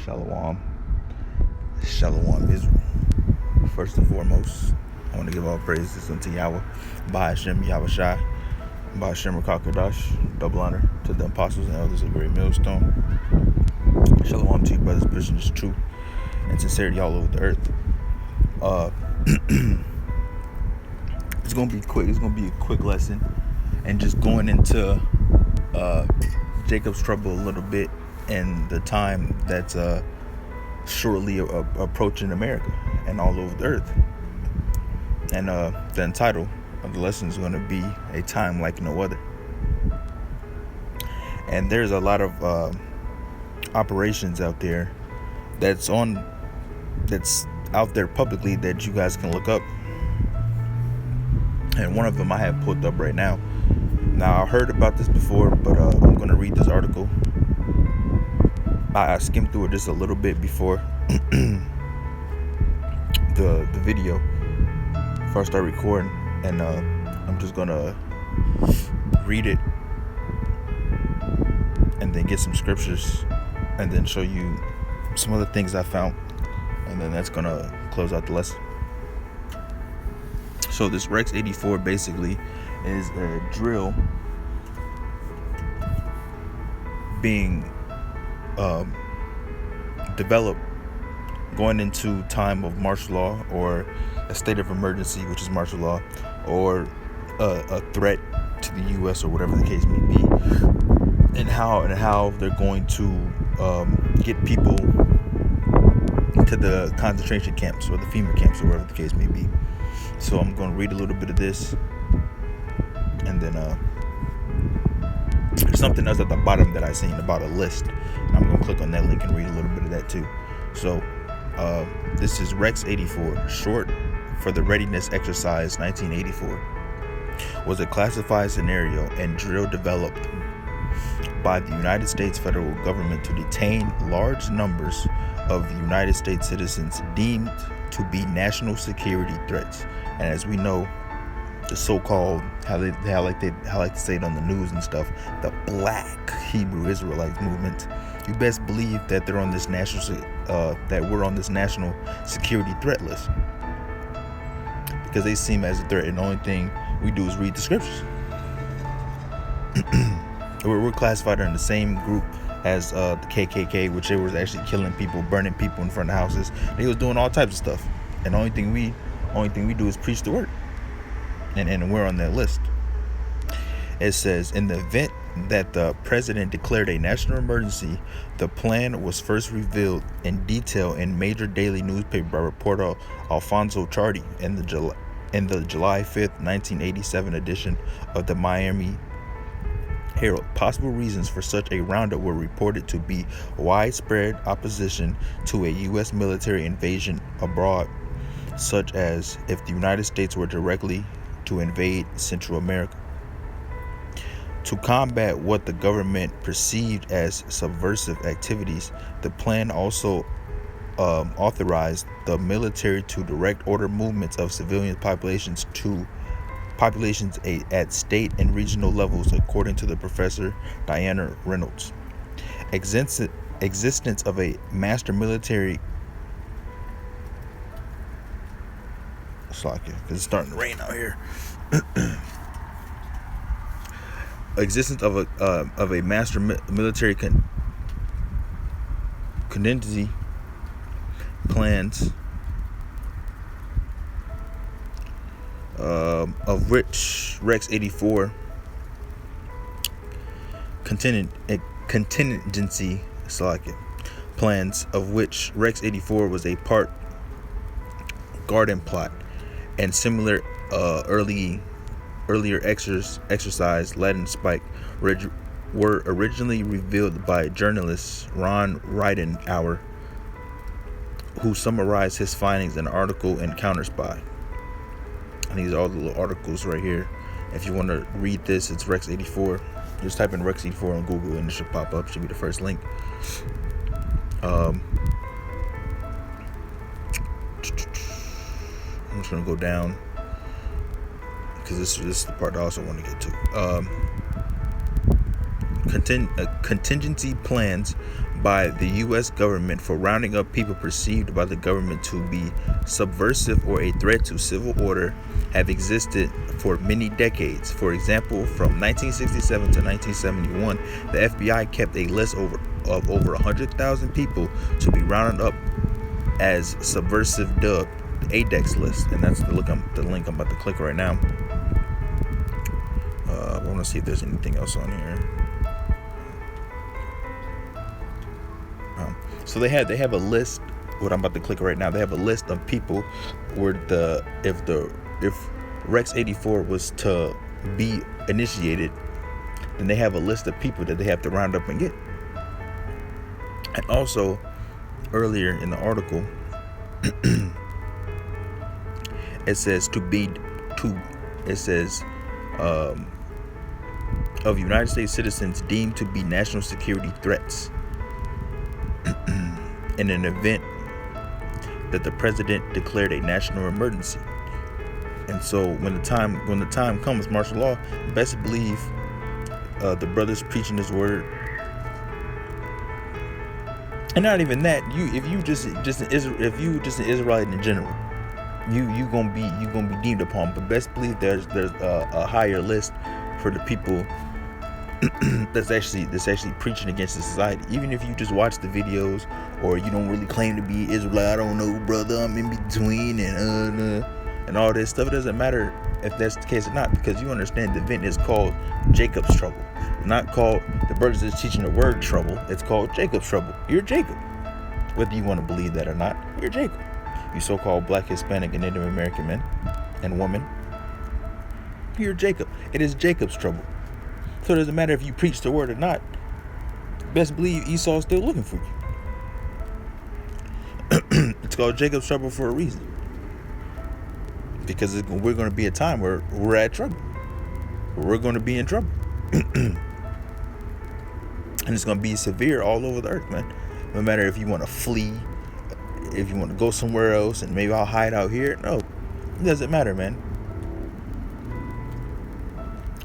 Shalom. Shalom Israel. First and foremost, I want to give all praises unto Yahweh, Bahashem Yahweh Shai, Bahashem Rakakadash, double honor to the apostles and elders of Great Millstone. Shalom to you brothers, pushing this truth and sincerity all over the earth. It's going to be quick. It's going to be a quick lesson and just going into Jacob's trouble a little bit and the time that's shortly approaching America and all over the earth. And the title of the lesson is going to be A Time Like No Other. And there's a lot of operations out there that's out there publicly that you guys can look up. And one of them I have pulled up right now. Now, I heard about this before, but I'm going to read this article. I skimmed through it just a little bit before the video before I start recording, and I'm just going to read it and then get some scriptures and then show you some other things I found, and then that's going to close out the lesson. So this Rex84 basically is a drill being developed going into time of martial law or a state of emergency, which is martial law, or a threat to the U.S. or whatever the case may be, and how they're going to get people to the concentration camps or the Fema camps or whatever the case may be. So I'm going to read a little bit of this, and then there's something else at the bottom that I seen about a list, and I'm going to click on that link and read a little bit of that too. So this is Rex84, short for the Readiness Exercise 1984, was a classified scenario and drill developed by the United States federal government to detain large numbers of the United States citizens deemed to be national security threats. And as we know, the so-called, how like to say it on the news and stuff, the Black Hebrew Israelites movement, you best believe that they're on this we're on this national security threat list, because they seem as a threat, and the only thing we do is read the scriptures. We're classified in the same group as the KKK, which they was actually killing people, burning people in front of houses. They was doing all types of stuff, and the only thing we do is preach the word, and we're on that list. It says, in the event that the president declared a national emergency, the plan was first revealed in detail in major daily newspaper by reporter Alfonso Chardy in the July 5th, 1987 edition of the Miami Herald. Possible reasons for such a roundup were reported to be widespread opposition to a U.S. military invasion abroad, such as if the United States were directly to invade Central America. To combat what the government perceived as subversive activities, the plan also authorized the military to direct order movements of civilian populations at state and regional levels, according to the professor Diana Reynolds. Existence of a master military because it's starting to rain out here. Existence of a master military contingency plans, of which Rex84 contingency plans, of which Rex84 was a part, garden plot, and similar earlier exercise Latin Spike were originally revealed by journalist Ron Ridenhour, who summarized his findings in an article in Counterspy. And these are all the little articles right here. If you want to read this, it's Rex84. Just type in Rex84 on Google and it should pop up. Should be the first link. I'm just gonna go down because this is the part I also want to get to. contingency plans by the U.S. government for rounding up people perceived by the government to be subversive or a threat to civil order have existed for many decades. For example, from 1967 to 1971, the FBI kept a list of over 100,000 people to be rounded up as subversive, dubbed the ADEX list, and that's the link I'm about to click right now. I want to see if there's anything else on here. So they have a list. What I'm about to click right now, they have a list of people where if Rex84 was to be initiated, then they have a list of people that they have to round up and get. And also, earlier in the article, it says of United States citizens deemed to be national security threats in an event that the president declared a national emergency. And so when the time comes, martial law, best believe the brothers preaching this word. And not even that, if you just an Israelite in general, you gonna be deemed upon. But best believe there's a higher list for the people that's actually preaching against the society. Even if you just watch the videos, or you don't really claim to be Israelite, I don't know, brother, I'm in between, and all this stuff. It doesn't matter if that's the case or not, because you understand the event is called Jacob's trouble. It's not called the brothers is teaching the word trouble. It's called Jacob's trouble. You're Jacob, whether you want to believe that or not. You're Jacob. You so-called Black, Hispanic, and Native American men and women. You're Jacob. It is Jacob's trouble. So it doesn't matter if you preach the word or not. Best believe Esau's still looking for you. It's called Jacob's trouble for a reason. Because we're going to be a time where we're at trouble. We're going to be in trouble. And it's going to be severe all over the earth, man. No matter if you want to flee, if you want to go somewhere else, and maybe I'll hide out here. No, it doesn't matter, man.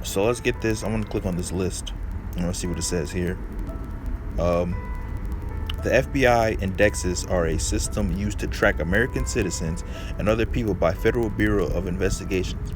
So let's get this. I'm going to click on this list. I'm going to see what it says here. The FBI indexes are a system used to track American citizens and other people by Federal Bureau of Investigations.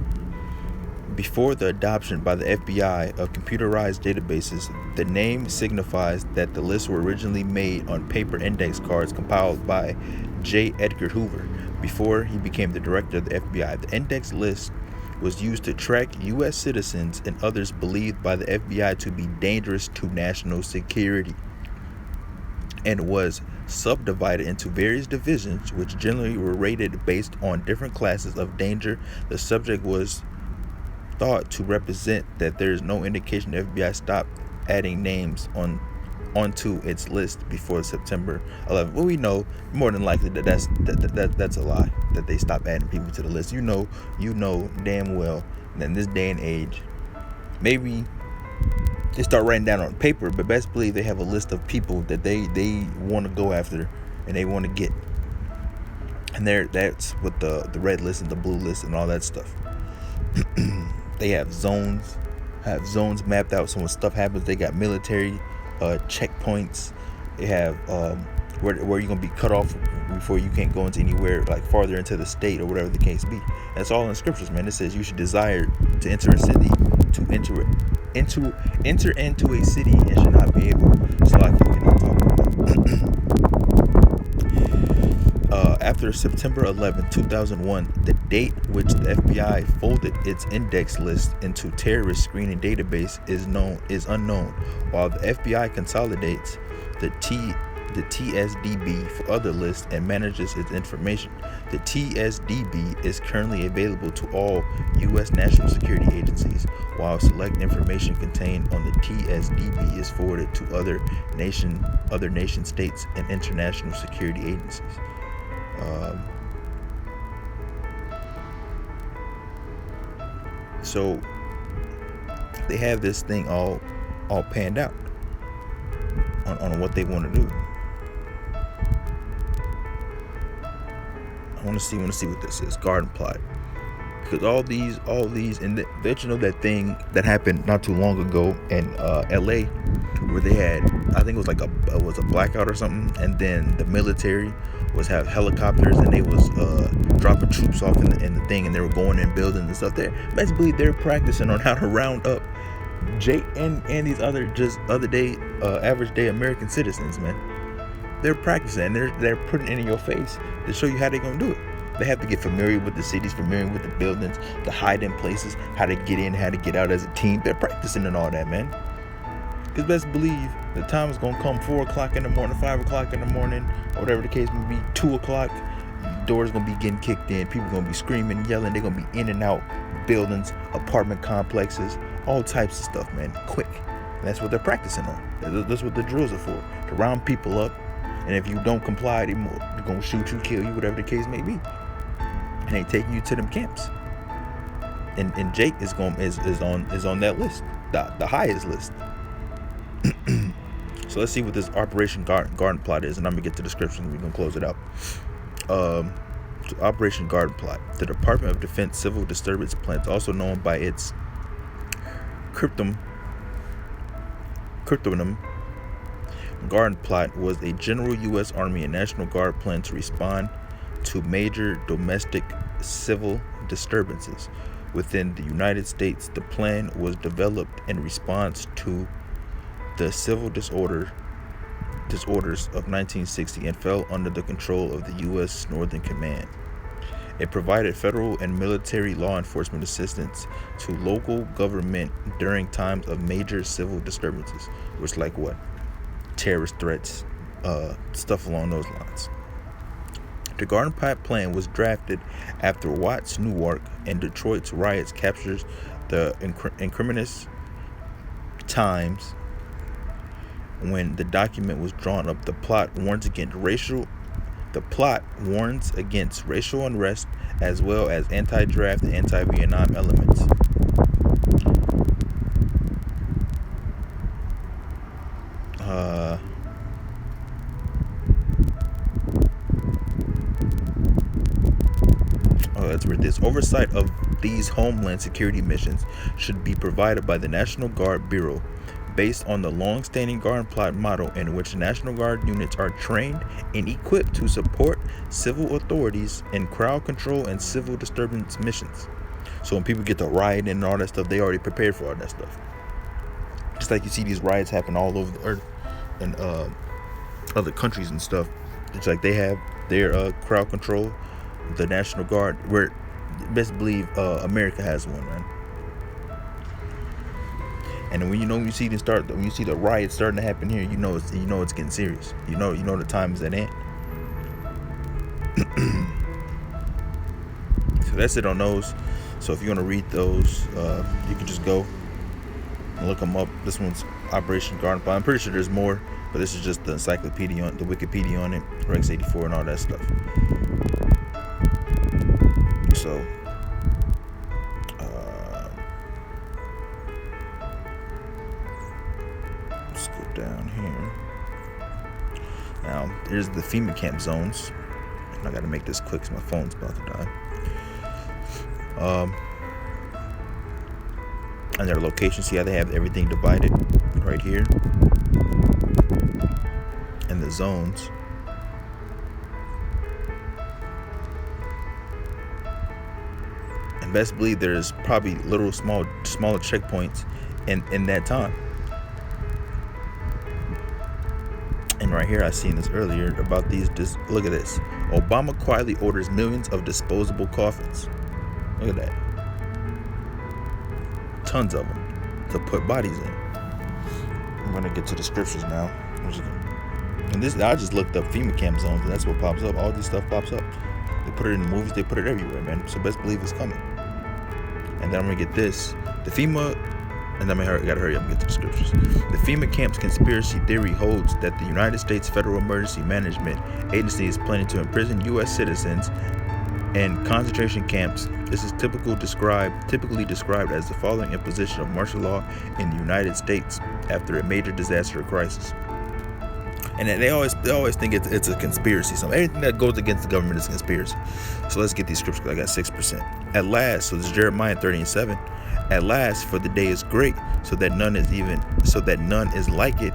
Before the adoption by the FBI of computerized databases, the name signifies that the lists were originally made on paper index cards compiled by J. Edgar Hoover before he became the director of the FBI. The index list was used to track U.S. citizens and others believed by the FBI to be dangerous to national security, and was subdivided into various divisions, which generally were rated based on different classes of danger. The subject was thought to represent that there is no indication the FBI stopped adding names onto its list before September 11th. Well, we know more than likely that's a lie, that they stopped adding people to the list. You know damn well that in this day and age, maybe they start writing down on paper, but best believe they have a list of people that they want to go after and they want to get. And that's with the red list and the blue list and all that stuff. They have zones mapped out, so when stuff happens, they got military checkpoints. They have where you're gonna be cut off before you can't go into anywhere, like farther into the state or whatever the case be. That's all in the scriptures, man. It says you should desire to enter a city, to enter into a city, and should not be able. So I cannot talk about that. After September 11, 2001, the date which the FBI folded its index list into terrorist screening database is unknown, while the FBI consolidates the TSDB for other lists and manages its information. The TSDB is currently available to all U.S. national security agencies, while select information contained on the TSDB is forwarded to other nation states and international security agencies. So they have this thing all panned out on what they want to do. I want to see what this is. Garden plot, because all these, and that thing that happened not too long ago in L.A. where they had, I think it was like it was a blackout or something, and then the military was have helicopters, and they was dropping troops off in the thing, and they were going in buildings and stuff there. Basically, they're practicing on how to round up Jake and these other day average day American citizens, man. They're practicing, and they're putting it in your face to show you how they're gonna do it. They have to get familiar with the cities, familiar with the buildings, to hide in places, how to get in, how to get out as a team. They're practicing and all that, man. Because best believe the time is going to come 4 o'clock in the morning, 5 o'clock in the morning, or whatever the case may be, 2 o'clock, doors going to be getting kicked in, people going to be screaming, yelling, they're going to be in and out buildings, apartment complexes, all types of stuff, man, quick. And that's what they're practicing on. That's what the drills are for, to round people up, and if you don't comply, they're going to shoot you, kill you, whatever the case may be. And they taking you to them camps. And Jake is on that list, the highest list. So let's see what this Operation Garden Plot is, and I'm gonna get to the description and we're gonna close it out. So Operation Garden Plot. The Department of Defense Civil Disturbance Plans, also known by its cryptonym Garden Plot, was a general U.S. Army and National Guard plan to respond to major domestic civil disturbances within the United States. The plan was developed in response to the civil disorders of 1960 and fell under the control of the U.S. Northern Command. It provided federal and military law enforcement assistance to local government during times of major civil disturbances, which like what? Terrorist threats, stuff along those lines. The Garden Plot plan was drafted after Watts, Newark, and Detroit's riots captures the incriminating times. When the document was drawn up, the plot warns against racial unrest as well as anti-draft and anti-Vietnam elements. Let's read this. Oversight of these Homeland Security missions should be provided by the National Guard Bureau, based on the long-standing Garden Plot model, in which National Guard units are trained and equipped to support civil authorities in crowd control and civil disturbance missions. So when people get to riot and all that stuff, they already prepared for all that stuff. Just like you see these riots happen all over the earth in other countries and stuff. It's like they have their crowd control, the National Guard, where best believe America has one, man. And when when you see the riots starting to happen here, you know it's getting serious. You know the time is at hand. So that's it on those. So if you want to read those, you can just go and look them up. This one's Operation Garden Plot. I'm pretty sure there's more, but this is just the encyclopedia the Wikipedia on it, Rex84 and all that stuff. So let's go down here. Now here's the FEMA camp zones. I gotta make this quick because my phone's about to die. And their locations, see how they have everything divided right here. And the zones. And best believe there's probably smaller checkpoints in that time. And right here, I seen this earlier about these. Look at this. Obama quietly orders millions of disposable coffins. Look at that. Tons of them to put bodies in. I'm gonna get to the scriptures now. And this, I just looked up FEMA camp zones, and that's what pops up. All this stuff pops up. They put it in the movies. They put it everywhere, man. So best believe it's coming. And then I'm gonna get this. The FEMA. And then I gotta hurry up and get to the scriptures. The FEMA camp's conspiracy theory holds that the United States Federal Emergency Management Agency is planning to imprison U.S. citizens in concentration camps. This is typically described as the following imposition of martial law in the United States after a major disaster or crisis. And they always think it's a conspiracy. So everything that goes against the government is a conspiracy. So let's get these scriptures. I got 6%. At last, so this is Jeremiah 30:7. At last, for the day is great, so that none is like it.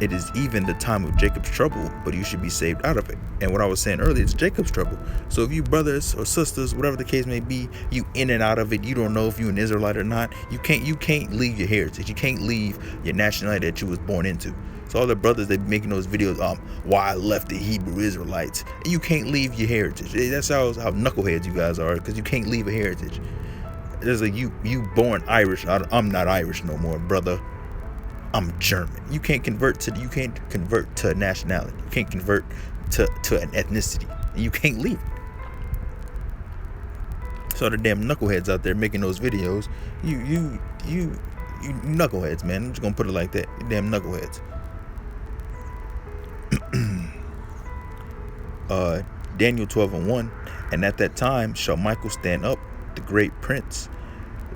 It is even the time of Jacob's trouble, but you should be saved out of it. And what I was saying earlier, it's Jacob's trouble. So if you brothers or sisters, whatever the case may be, you in and out of it, you don't know if you an Israelite or not. You can't leave your heritage. You can't leave your nationality that you was born into. So all the brothers that be making those videos, why I left the Hebrew Israelites, and you can't leave your heritage. That's how knuckleheads you guys are, because you can't leave a heritage. There's like you born Irish. I'm not Irish no more, brother. I'm German. You can't convert to a nationality. You can't convert to an ethnicity. And you can't leave it. So the damn knuckleheads out there making those videos, you knuckleheads, man. I'm just gonna put it like that. You damn knuckleheads. Daniel 12:1, and at that time shall Michael stand up, the great prince,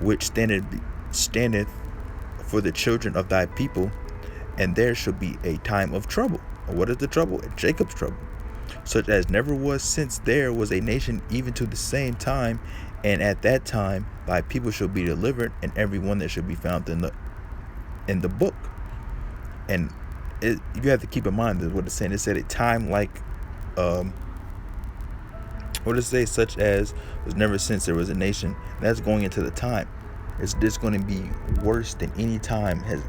which standeth for the children of thy people, and there shall be a time of trouble. What is the trouble? Jacob's trouble, such as never was since there was a nation, even to the same time. And at that time thy people shall be delivered, and every one that shall be found in the book. And you have to keep in mind that what it's saying. It said a time like, what does it say? Such as was never since there was a nation. That's going into the time. It's just going to be worse than any time has.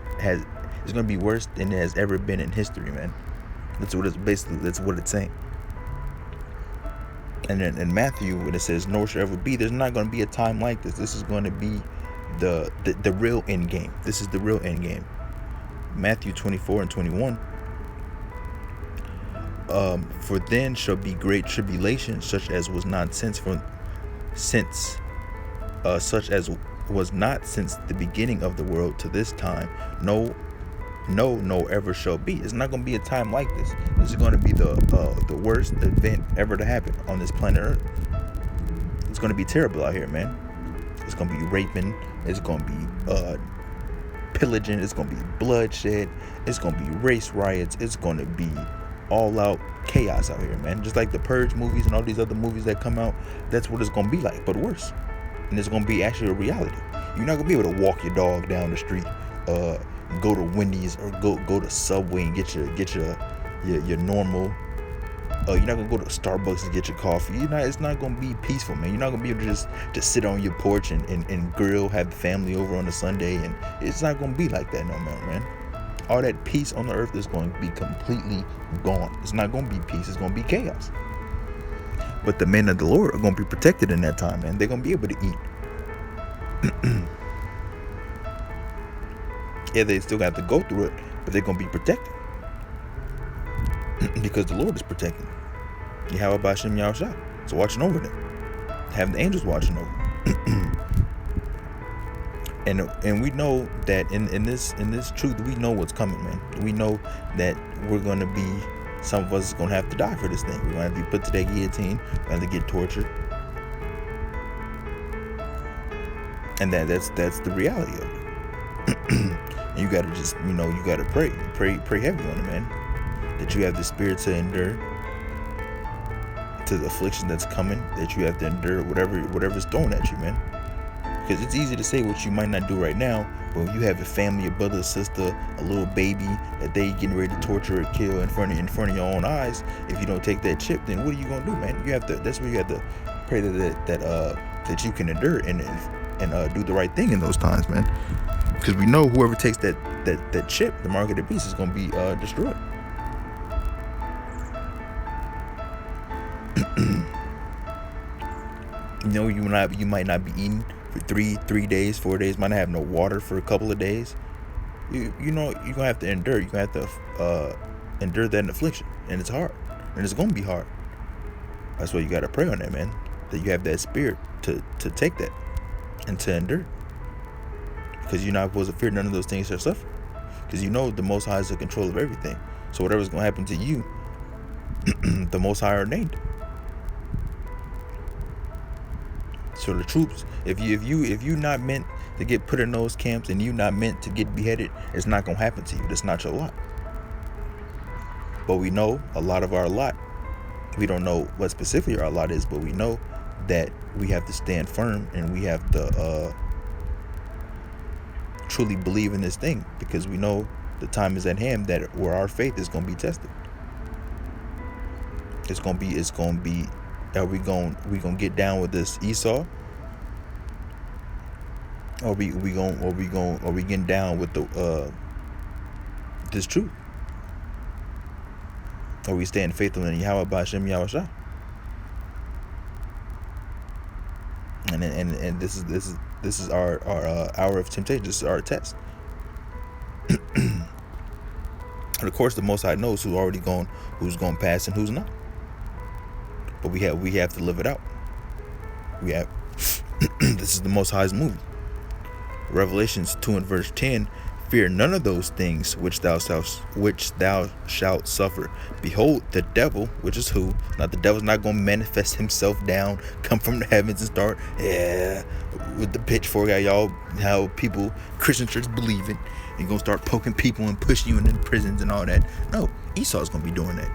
It's going to be worse than it has ever been in history, man. That's what it's saying. And then in Matthew, when it says nor shall ever be, there's not going to be a time like this. This is going to be the real end game. This is the real end game. Matthew 24:21. For then shall be great tribulation, such as was not since the beginning of the world to this time, no ever shall be. It's not going to be a time like this. This is going to be the worst event ever to happen on this planet Earth. It's going to be terrible out here, man. It's going to be raping. It's going to be pillaging. It's going to be bloodshed. It's going to be race riots. It's going to be all out chaos out here, man. Just like the Purge movies and all these other movies that come out, that's what it's going to be like, but worse. And it's going to be actually a reality. You're not going to be able to walk your dog down the street, go to Wendy's or go to Subway and get your normal. You're not gonna go to Starbucks and get your coffee. It's not gonna be peaceful, man. You're not gonna be able to just sit on your porch and grill, have the family over on a Sunday, and it's not gonna be like that no more, man. All that peace on the earth is going to be completely gone. It's not gonna be peace. It's gonna be chaos. But the men of the Lord are gonna be protected in that time, man. They're gonna be able to eat. Yeah, they still have to go through it, but they're gonna be protected because the Lord is protecting. Yahweh B'Shem Yahushua. It's watching over them. Having the angels watching over them. And we know that in this truth, we know what's coming, man. We know that we're gonna be, some of us is gonna have to die for this thing. We're gonna have to be put to that guillotine. We're gonna have to get tortured. And that's the reality of it. And you gotta just, you gotta pray heavy on it, man. That you have the spirit to endure to the affliction that's coming, that you have to endure whatever's thrown at you, man. Because it's easy to say what you might not do right now, but when you have a family, a brother, a sister, a little baby that they getting ready to torture or kill in front of your own eyes, if you don't take that chip, then what are you gonna do, man? That's where you have to pray that you can endure and do the right thing in those times, man. Because we know whoever takes that chip, the mark of the beast, is gonna be destroyed. You might not be eating for 3 days, 4 days. Might not have no water for a couple of days. You're gonna have to endure. You're gonna have to endure that affliction, and it's hard, and it's gonna be hard. That's why you gotta pray on that, man. That you have that spirit to take that and to endure. Because you're not supposed to fear none of those things that suffer. Because the Most High is in control of everything. So whatever's gonna happen to you, the Most High ordained. So the troops, if you not meant to get put in those camps and you not meant to get beheaded, it's not gonna happen to you. That's not your lot. But we know a lot of our lot. We don't know what specifically our lot is, but we know that we have to stand firm and we have to truly believe in this thing, because we know the time is at hand that where our faith is going to be tested. It's going to be, are we going to get down with this Esau? Or we getting down with the this truth? Are we staying faithful in Yahweh B'Hashem Yahushua? And this is our hour of temptation. This is our test. And of course, the Most High knows who's going past and who's not. But we have to live it out. We have. This is the Most High's movie. Revelations 2 and verse 10. Fear none of those things which thou shalt suffer. Behold, the devil, which is who? Now the devil's not going to manifest himself down, come from the heavens and start, with the pitchfork, how people, Christian church believe it, and going to start poking people and pushing you into prisons and all that. No, Esau's going to be doing that.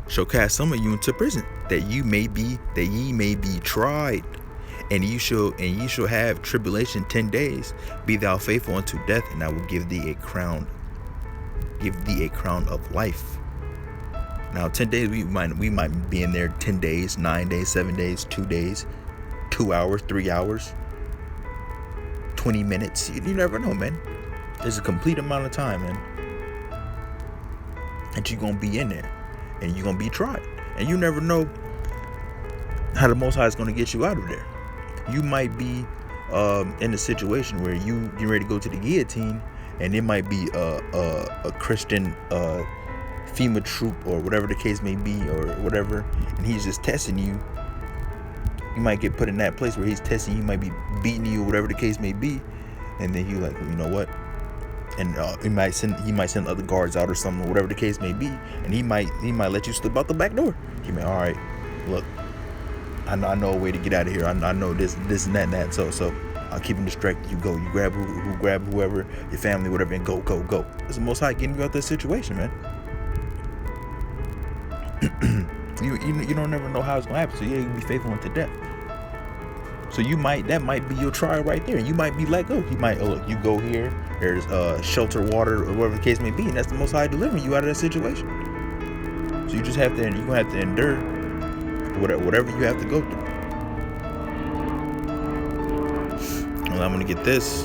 Shall cast some of you into prison, that ye may be tried. And ye shall have tribulation 10 days. Be thou faithful unto death, and I will give thee a crown. Give thee a crown of life. Now 10 days, we might be in there 10 days, 9 days, 7 days, 2 days, 2 hours, 3 hours, 20 minutes. You never know, man. There's a complete amount of time, man, that you're gonna be in there, and you're gonna be tried, and you never know how the Most High is gonna get you out of there. You might be in a situation where you get ready to go to the guillotine, and it might be a Christian Fema troop or whatever the case may be, or whatever, and he's just testing you. You might get put in that place where he's testing you. He might be beating you, whatever the case may be, and then you like, you know what? And he might send other guards out or something, whatever the case may be, and he might let you slip out the back door. He may, all right, look, I know a way to get out of here. I know this and that and that. So I'll keep him distracted. You go. You grab whoever, your family, whatever, and go. It's the Most High getting you out of this situation, man. you don't never know how it's gonna happen. So yeah, you be faithful unto death. So that might be your trial right there. You might be let go. You might, look, you go here. There's shelter, water, or whatever the case may be, and that's the Most High delivering you out of that situation. So you're gonna have to endure whatever you have to go through. And I'm gonna get this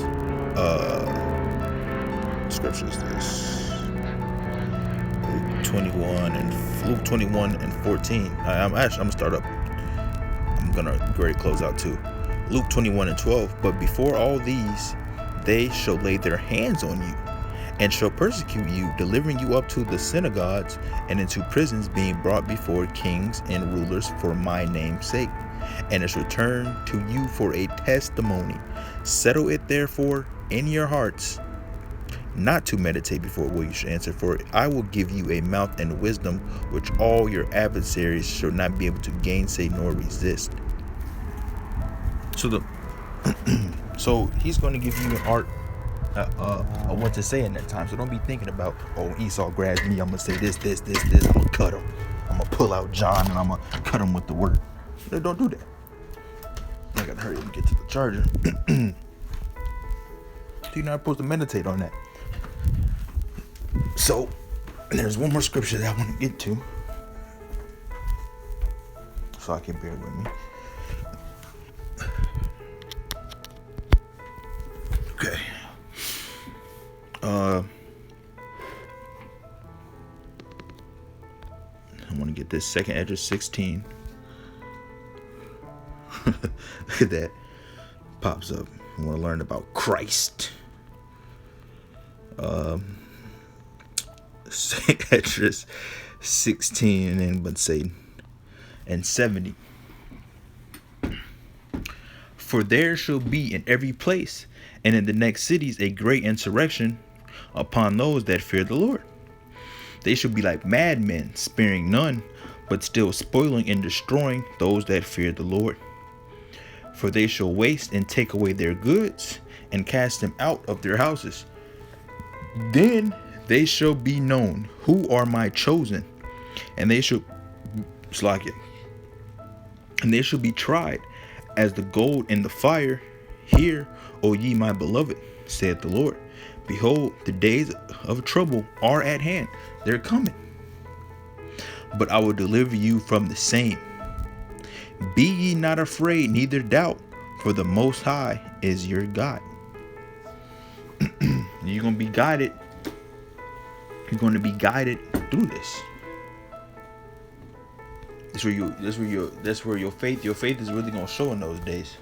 scripture is this Luke 21 and 14. I'm gonna start up. I'm gonna very close out too. Luke 21 and 12. But before all these, they shall lay their hands on you, and shall persecute you, delivering you up to the synagogues and into prisons, being brought before kings and rulers for my name's sake. And it shall turn to you for a testimony. Settle it therefore in your hearts, not to meditate before what you should answer. For I will give you a mouth and wisdom, which all your adversaries shall not be able to gainsay nor resist. So he's going to give you an art what to say in that time. So don't be thinking about, oh, Esau grabs me, I'm gonna say this, I'm gonna cut him, I'm gonna pull out John and I'm gonna cut him with the word. No, don't do that. I gotta hurry up and get to the charger. You're not supposed to meditate on that. So there's one more scripture that I want to get to, so I can bear with me. Okay. I want to get this 2nd Esdras 16. Look at that. Pops up. I want to learn about Christ. 2nd Esdras 16 and 70. For there shall be in every place and in the next cities a great insurrection upon those that fear the Lord. They shall be like madmen, sparing none, but still spoiling and destroying those that fear the Lord. For they shall waste and take away their goods, and cast them out of their houses. Then they shall be known who are my chosen, and they shall be tried as the gold in the fire. Hear, O ye my beloved, saith the Lord, behold, the days of trouble are at hand. They're coming. But I will deliver you from the same. Be ye not afraid, neither doubt, for the Most High is your God. You're going to be guided. You're going to be guided through this. That's where your faith is really going to show in those days.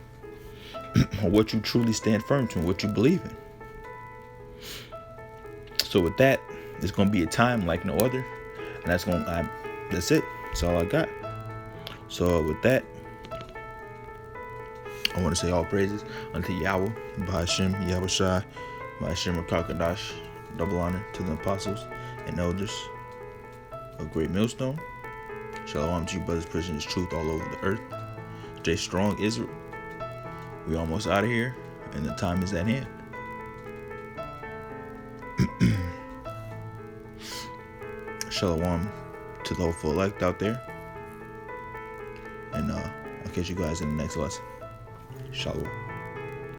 What you truly stand firm to and what you believe in. So with that, it's going to be a time like no other. And that's it. That's all I got. So with that, I want to say all praises unto Yahweh, Bahashem, Yahushai, Bahashem Rakakadash, double honor to the apostles and elders of Great Millstone. Shalom to you brothers preaching this truth all over the earth. Stay strong, Israel. We almost out of here, and the time is at hand. Shalom to the hopeful elect out there. And I'll catch you guys in the next lesson. Shalom.